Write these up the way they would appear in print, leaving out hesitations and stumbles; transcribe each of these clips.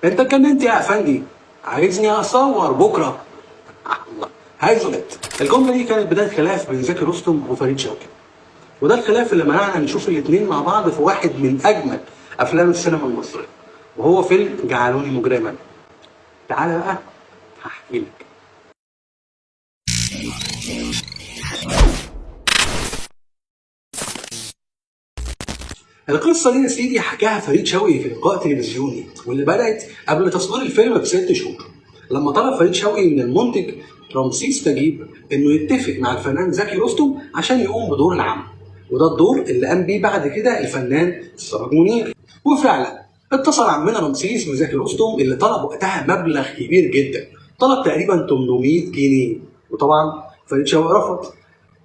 انت اتجننت يا افندي؟ عايزني اصور بكره؟ الله، هزلت. الجمله دي كانت بدايه خلاف بين زكي رستم وفريد شوقي، وده الخلاف اللي منعنا نشوف الاثنين مع بعض في واحد من اجمل افلام السينما المصريه، وهو فيلم جعلوني مجرما. تعالى بقى هحكي لك. القصه دي يا سيدي حكاها فريد شوقي في لقاء تلفزيوني، واللي بدات قبل تصوير الفيلم ب6 شهور، لما طلب فريد شوقي من المنتج رمسيس نجيب انه يتفق مع الفنان زكي رستم عشان يقوم بدور العم، وده الدور اللي قام بيه بعد كده الفنان سراج منير. وفعلا اتصل عمنا رمسيس بزكي رستم اللي طلب وقتها مبلغ كبير جدا، طلب تقريبا 800 جنيه، وطبعا فريد شوقي رفض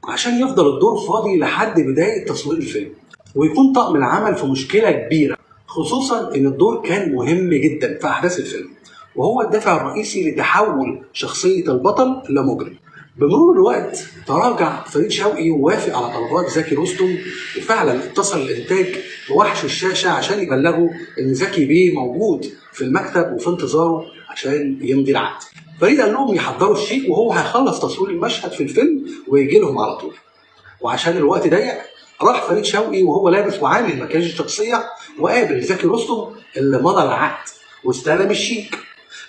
عشان يفضل الدور فاضي لحد بداية تصوير الفيلم، ويكون طاقم العمل في مشكلة كبيرة، خصوصا إن الدور كان مهم جدا في أحداث الفيلم، وهو الدافع الرئيسي لتحول شخصية البطل لمجرم. بمرور الوقت تراجع فريد شوقي ووافق على طلبات زكي رستم، وفعلا اتصل الإنتاج بوحش الشاشة عشان يبلغوا إن زكي بيه موجود في المكتب وفي انتظاره عشان يمضي العقد. فريد قال لهم يحضروا الشيك وهو هيخلص تصوير المشهد في الفيلم ويجي لهم على طول. وعشان الوقت ضيق راح فريد شوقي وهو لابس وعامل مكياج الشخصيه وقابل زكي رستم اللي مضى العقد واستلم الشيك.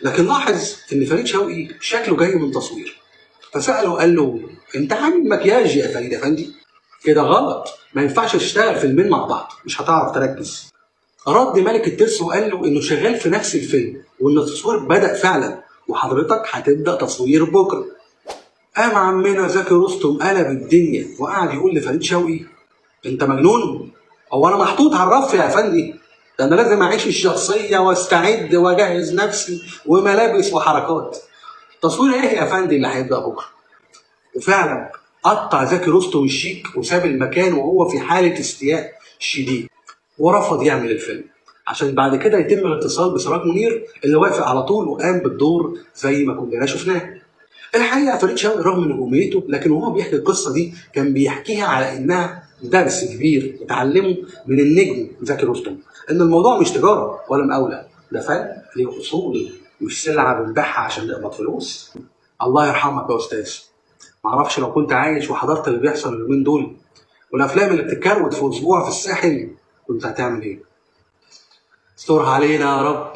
لكن لاحظ ان فريد شوقي شكله جاي من تصوير، فساله قال له انت عامل مكياج يا فريد افندي؟ كده غلط، ما ينفعش تشتغل فيلمين مع بعض، مش هتعرف تركز. رد ملك الترس وقال له انه شغال في نفس الفيلم وان التصوير بدأ فعلا وحضرتك هتبدأ تصوير بكره. قام عمنا زكي رستم قلب الدنيا وقعد يقول لفريد شوقي انت مجنون؟ هو انا محطوط على الرف يا افندي؟ ده انا لازم اعيش الشخصيه واستعد واجهز نفسي وملابس وحركات. تصوير ايه يا افندي اللي هيبدا بكره؟ وفعلا قطع زكي رستم الشيك وساب المكان وهو في حاله استياء شديد، ورفض يعمل الفيلم عشان بعد كده يتم الاتصال بسراج منير اللي وافق على طول وقام بالدور زي ما كلنا شفناه. الحقيقه فريد شوقي رغم نجوميته لكن وهو بيحكي القصه دي كان بيحكيها على انها درس كبير اتعلمه من النجم زكي رستم، ان الموضوع مش تجاره ولا مقاوله، ده فن ليه اصول، مش سلعه بنبيعها عشان نقبض فلوس. الله يرحمك يا استاذ، معرفش لو كنت عايش وحضرت اللي بيحصل اليومين دول والافلام اللي بتتكروت في اسبوع في الساحل كنت هتعمل ايه؟ استرها علينا يا رب.